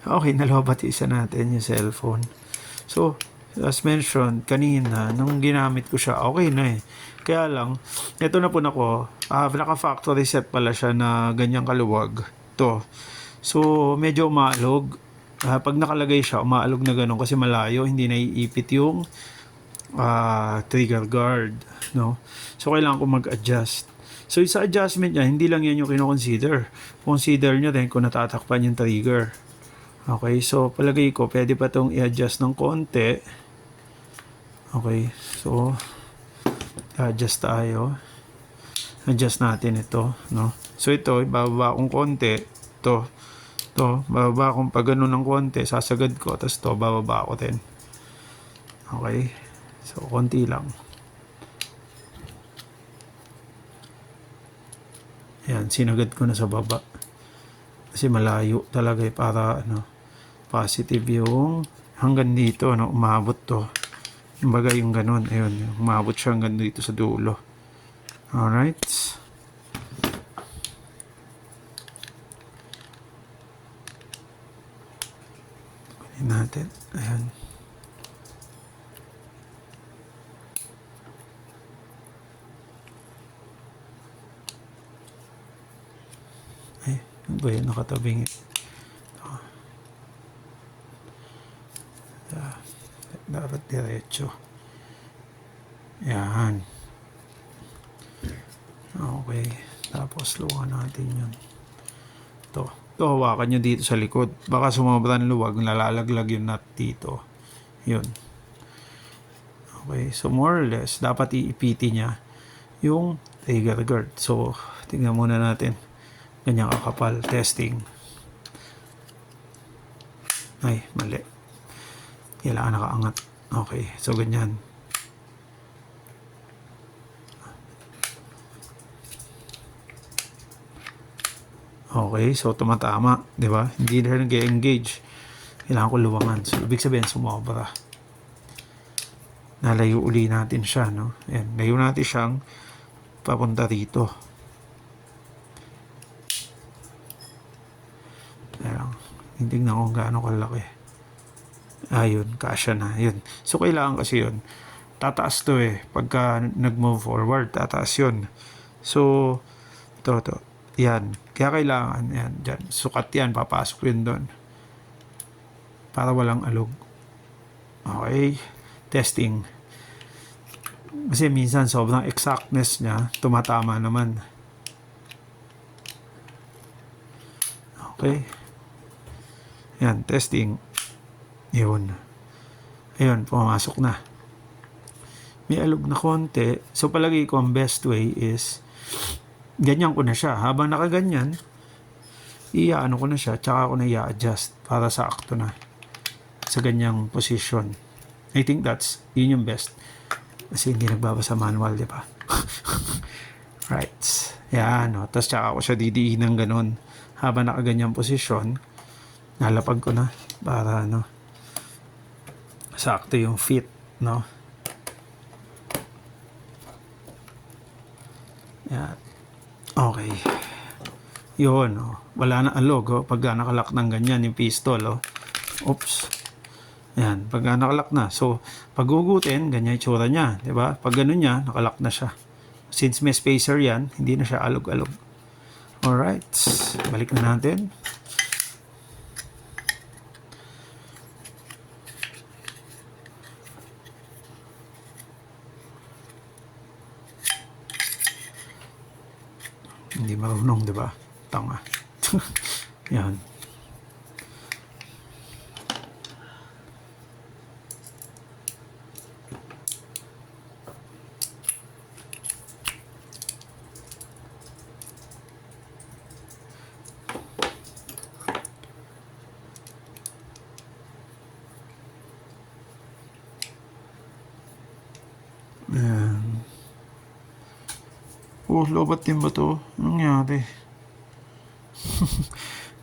Okay, nalobat isa natin yung cellphone. So, as mentioned, kanina, nung ginamit ko siya, okay na eh. Kaya lang, ito na po ako, naka-factory set pala siya na ganyang kaluwag. To. So, medyo umaalog. Pag nakalagay siya, umaalog na ganun kasi malayo, hindi naiipit yung trigger guard. No? So, kailangan ko mag-adjust. So, sa adjustment niya, hindi lang yan yung kino-consider. Consider nyo din kung natatakpan yung trigger. Okay, so palagay ko pwede pa itong i-adjust ng konti. Okay, so adjust tayo. Adjust natin ito, no? So ito, ibababa kong konti. Ito, bababa kong pag ganun ng konti, sasagad ko, tapos ito, bababa ko din. Okay, so konti lang. Ayan, sinagad ko na sa baba. Kasi malayo talaga eh, para ano, positive yung hanggang dito, no? Umabot to. Kumbaga yung ganun, ayun, umabot siya hanggang dito sa dulo. Alright. Kunin natin, ayan. Ay, ano ba yun, nakatabing dapat diretso. Yan. Okay. Tapos luwagan natin yun. Ito hawakan nyo dito sa likod. Baka sumobran luwag, nalalaglag yung nut dito. Yun. Okay. So more or less, dapat iipiti niya yung trigger guard. So, tingnan muna natin. Ganyan kakapal. Testing. Ay, mali. Kailangan nakaangat. Okay, so ganyan. Okay, so tumatama, di ba? Hindi na nag-engage. Kailangan ko luwangan. So, ibig sabihin, sumobra. Nalayo uli natin siya, no? Ayan, layo natin siyang papunta rito. Ayan, hindi na kung gaano kalaki. Ayun, kasya na. Yun. So, kailangan kasi yun. Tataas to eh. Pagka nag-move forward, tataas yun. So, ito. Yan. Kaya kailangan, yan, dyan. Sukat yan, papasok yun doon. Para walang alog. Okay. Testing. Kasi minsan, sobrang exactness niya, tumatama naman. Okay. Yan, testing. Yun. Ayun, pumasok na. May alog na konti. So, palagi ko ang best way is ganyan ko na siya. Habang nakaganyan, iaano ko na siya, tsaka ako na i-adjust para sakto na sa ganyang position. I think yun yung best. Kasi hindi nagbabasa manual, di ba? Right. Yan, no. Tapos tsaka ako siya didiin ng ganun. Habang nakaganyang posisyon, nalapag ko na para, sakto yung fit, no? Yan. Okay. Yun, oh. Wala na alog, oh. Pagka nakalak ng ganyan yung pistol, oh. Oops. Yan, pagka nakalak na. So, pag gugutin, ganyan yung tsura niya, di ba? Pag ganun niya, nakalak na siya. Since may spacer yan, hindi na siya alog-alog. Alright. Balik na natin. Hindi marunong, di ba? Tanga. Yan. Yan. Oh, lobat din ba to? Anong nangyari?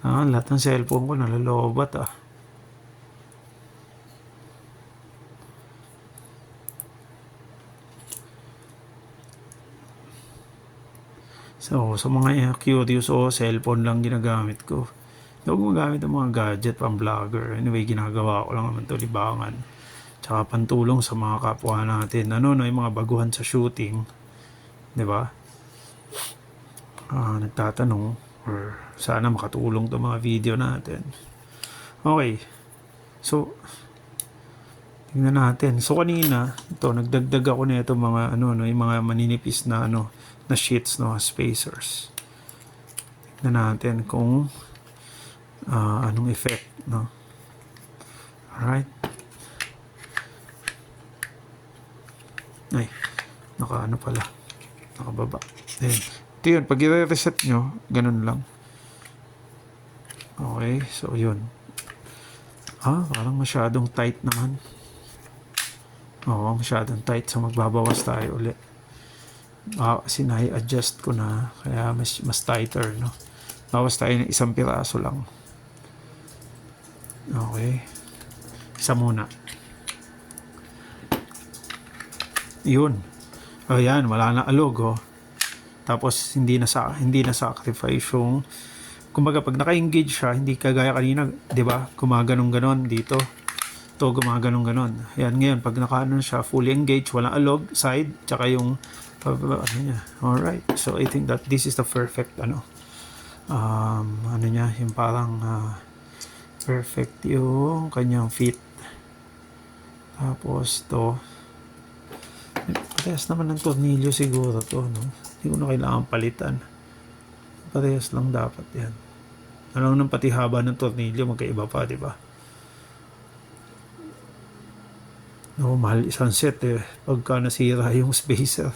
Lahat ng cellphone ko nalalobat ah. So, sa mga curious, cellphone lang ginagamit ko. Huwag gumagamit ng mga gadget pang vlogger. Anyway, ginagawa ko lang naman ito libangan. Tsaka pantulong sa mga kapwa natin. Ano, no, yung mga baguhan sa shooting. Di ba? Nagtatanong or sana makatulong to mga video natin. Okay. So, tingnan natin. So, kanina, ito, nagdagdag ako na ito mga, ano, no, yung mga maninipis na, ano, na sheets, no, spacers. Tingnan natin kung anong effect, no? Alright. Ay, ano pala. Nakababa. Ayan. Ito yun, pag i-reset nyo, ganun lang. Okay, so yun. Parang masyadong tight naman. Oo, masyadong tight. So magbabawas tayo ulit. Kasi na-adjust ko na. Kaya mas tighter, no? Bawas tayo ng isang piraso lang. Okay. Isa muna. Yun. Ayan, wala na alog, oh. Tapos hindi na sacrifice yung, kumbaga pag naka-engage siya, hindi kagaya kanina, 'di ba? Gumaganong-ganon dito. To gumaganong-ganon. Ayan, ngayon pag naka-ano siya, fully engaged, walang alog, side, tsaka yung ano niya. All right. So I think that this is the perfect ano niya, yung parang perfect yung kanyang fit. Tapos to, parehas naman ng tornilyo siguro to, no? Hindi ko na kailangan palitan. Parehas lang dapat yan. Alam nang pati haba ng tornilyo magkaiba pa, di ba? No, mahal isang set eh. Pagka nasira yung spacer.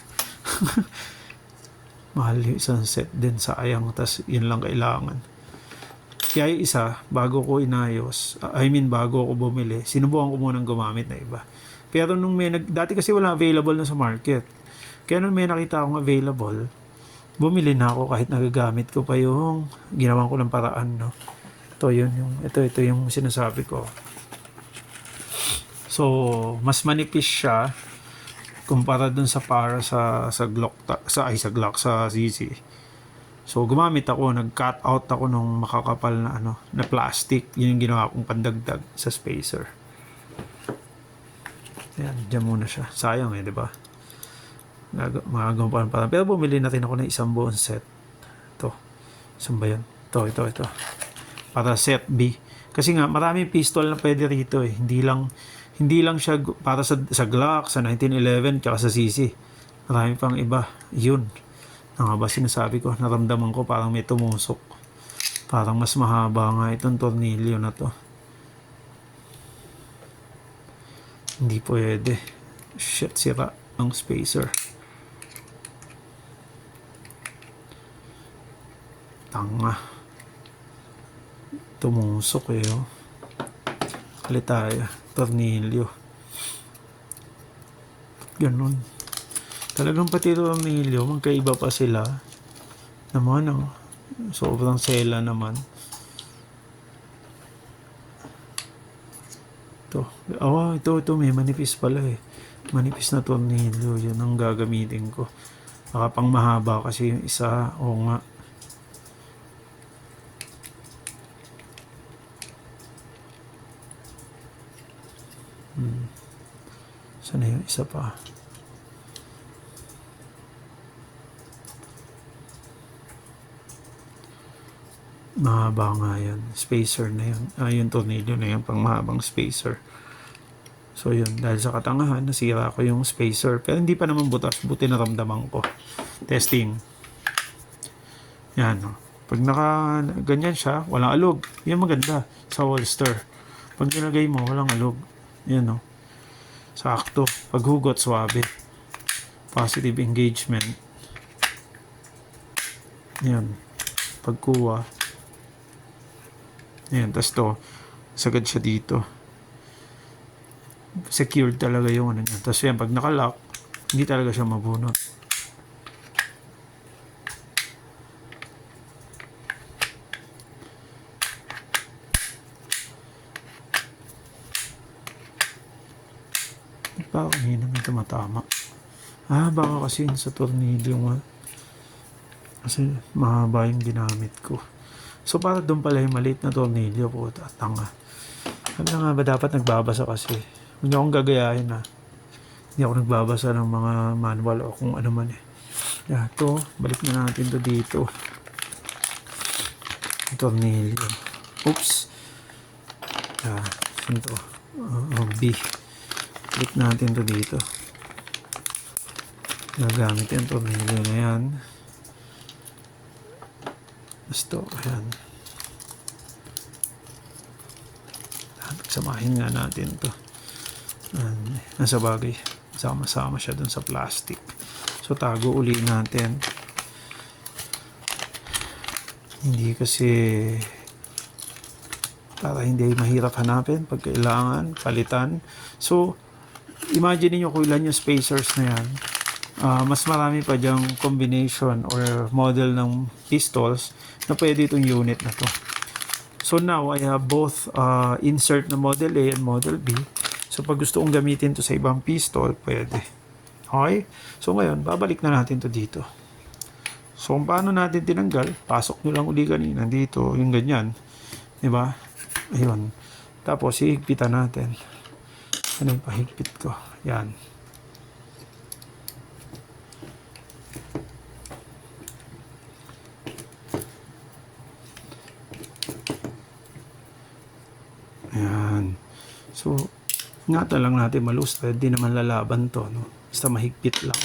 Mahal yung isang set din, sayang. Tas yun lang kailangan. Kaya yung isa, bago ko inayos, bago ko bumili, sinubukan ko munang gumamit na iba. Pero nung dati kasi wala available na sa market. Kaya nung may nakita akong available, bumili na ako kahit nagagamit ko pa yung ginawan ko ng paraan, no? Ito yung sinasabi ko. So, mas manipis siya kumpara dun sa Glock sa CC. So, gumamit ako, nag-cut out ako nung makakapal na na plastic. Yun yung ginawa kong pandagdag sa spacer. Ayan, dyan muna siya. Sayang di ba? Magagawa pa. Pero bumili natin ako ng isang buong set. Ito. Saan ba yan? Ito. Para set B. Kasi nga, maraming pistol na pwede rito eh. Hindi lang siya para sa Glock, sa 1911, tsaka sa CC. Marami pang iba. Yun. Nga ba sinasabi ko, naramdaman ko parang may tumusok. Parang mas mahaba nga itong tornilyo na to. Hindi pwede. Shit, sira ang spacer. Tanga. Tumusok oh. Kalit tayo. Tornilyo. Ganun. Talagang pati tornilyo, magkaiba pa sila. Naman sobrang sela naman. Ito may manipis pala eh. Manipis na tornilyo, yun ang gagamitin ko. Baka pang mahaba kasi yung isa, nga. Sana yung isa pa. Mahaba nga yan. Spacer na yun. Yung tornilyo na yun, pang mahabang spacer. So yun, dahil sa katangahan, nasira ko yung spacer. Pero hindi pa naman butas. Buti naramdaman ko. Testing. Yan. Pag ganyan siya, walang alog. Yan maganda sa holster. Pag nilagay mo, walang alog. Yan sakto. Pag hugot, swabe. Positive engagement. Yan. Pagkuha. Yan. Tas to, sagad siya dito. Secured talaga yung niya. Tas yan, pag nakalock, hindi talaga siya mabunot. Baka kanina may tumatama. Baka kasi sa tornilyo nga. Kasi mahaba yung ginamit ko. So, para doon pala yung maliit na tornilyo po. Tanga. Ano nga ba dapat nagbabasa kasi? Hindi akong gagayahin na. Hindi ako nagbabasa ng mga manual o kung ano man eh. Yan, ito. Balik na natin to dito. Yung tornilyo. Oops. Yan. Ito. B. Balik natin to dito. Gagamit yung tornilyo na yan. Gusto. Ayan. Samahin nga natin to. Nasa bagay. Sama-sama siya dun sa plastic. So, tago uli natin. Hindi kasi para hindi mahirap hanapin pag kailangan, palitan. So, imagine niyo kung ilan yung spacers na yan. Mas marami pa dyang combination or model ng pistols na pwede itong unit na to. So now, I have both insert na Model A and Model B. So pag gusto kong gamitin to sa ibang pistol, pwede. Okay? So ngayon, babalik na natin to dito. So kung paano natin tinanggal, pasok nyo lang uli kanina dito, yung ganyan. Diba? Ayun. Tapos, hihigpitan natin. Ano yung pahigpit ko? Yan. Ayan. So, ingatan lang natin malustre. Di naman lalaban to. No? Basta mahigpit lang.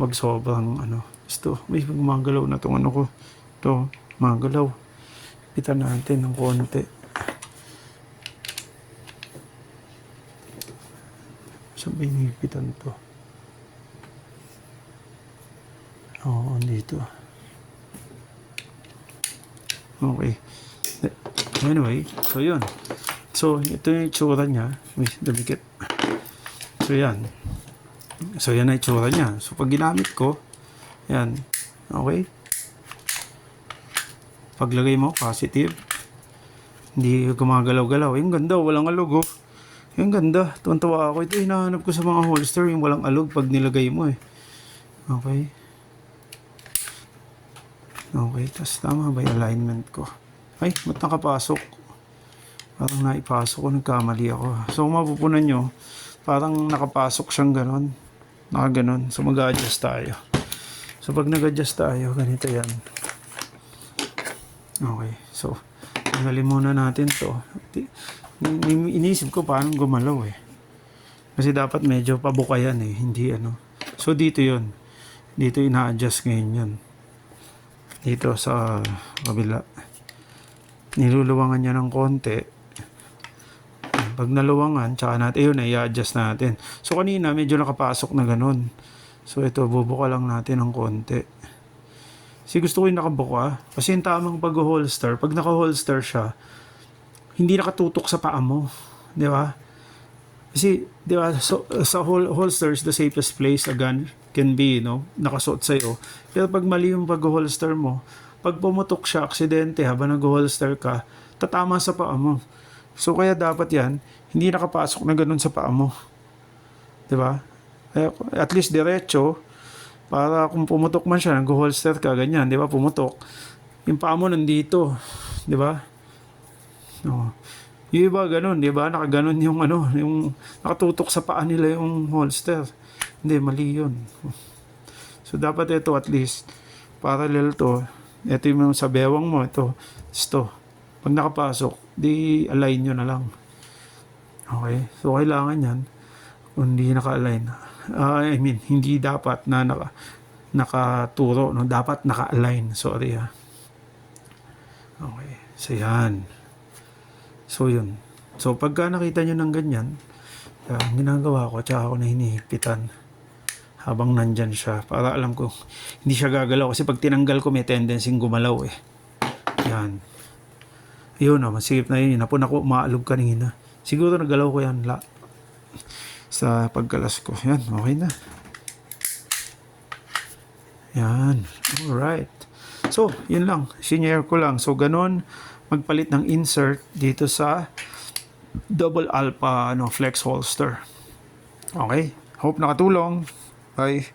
Wag sobrang ano. Gusto, may gumagalaw na itong ano ko. Ito, magalaw. Higpitan natin ng konti. Saan ba hinihigpitan to? Oo, dito. Okay. Anyway, so yun. So, ito yung itsura niya. Uy, dumikit. So, yan. So, yan ang itsura niya. So, pag ginamit ko, yan. Okay? Paglagay mo, positive. Hindi gumagalaw-galaw. Yung ganda, walang alog, oh. Yung ganda. Tuwan-tuwa ako. Ito hinahanap ko sa mga holster, yung walang alog pag nilagay mo, eh. Okay? Okay, tapos tama ba yung alignment ko? Ay, ba't nakapasok? Parang naipasok ko, nagkamali ako. So, kung mapupunan nyo, parang nakapasok siyang ganon. Nakaganon. So, mag-adjust tayo. So, pag nag-adjust tayo, ganito yan. Okay. So, tanggalin muna natin to. Inisip ko paano gumalaw eh. Kasi dapat medyo pabuka yan eh. Hindi ano. So, dito yun. Dito ina-adjust ngayon yun. Dito sa kabila. Niluluwangan niya ng konti. Pag naluwangan, tsaka natin, ayun, i-adjust natin. So, kanina, medyo nakapasok na ganun. So, ito, bubuka lang natin ng konti. Kasi gusto ko yung nakabuka. Kasi yung tamang pag-holster, pag naka-holster siya, hindi nakatutok sa paa mo. Di ba? Kasi, di ba, so, sa holster is the safest place a gun can be, no? Nakasuot sa'yo. Pero pag mali yung pag-holster mo, pag pumutok siya, aksidente, habang nag-holster ka, tatama sa paa mo. So, kaya dapat yan, hindi nakapasok na ganun sa paa mo. Diba? At least diretso, para kung pumutok man siya, nag-holster ka, ganyan, diba? Pumutok. Yung paa mo nandito. Diba? No. Yung iba ganun, diba? Nakaganon yung ano, yung nakatutok sa paa nila yung holster. Hindi, mali yun. So, dapat ito at least, parallel to. Ito yung sa bewang mo, ito. Pag nakapasok, di align nyo na lang. Okay? So, kailangan yan. Kung hindi naka-align. I mean, hindi dapat na nakaturo. No? Dapat naka-align. Sorry ha. Okay. So, yan. So, yun. So, pagka nakita nyo ng ganyan, ang ginagawa ko, tsaka ako na hinihigpitan habang nandyan siya. Para alam ko, hindi siya gagalaw. Kasi pag tinanggal ko, may tendency gumalaw eh. Yan. Yun o, masigip na yun. Napun ako, umaalog kanina. Siguro nagalaw ko yan sa pagkalas ko. Yan, okay na. Yan. Alright. So, yun lang. Sinare ko lang. So, ganun, magpalit ng insert dito sa double alpha flex holster. Okay? Hope nakatulong. Bye.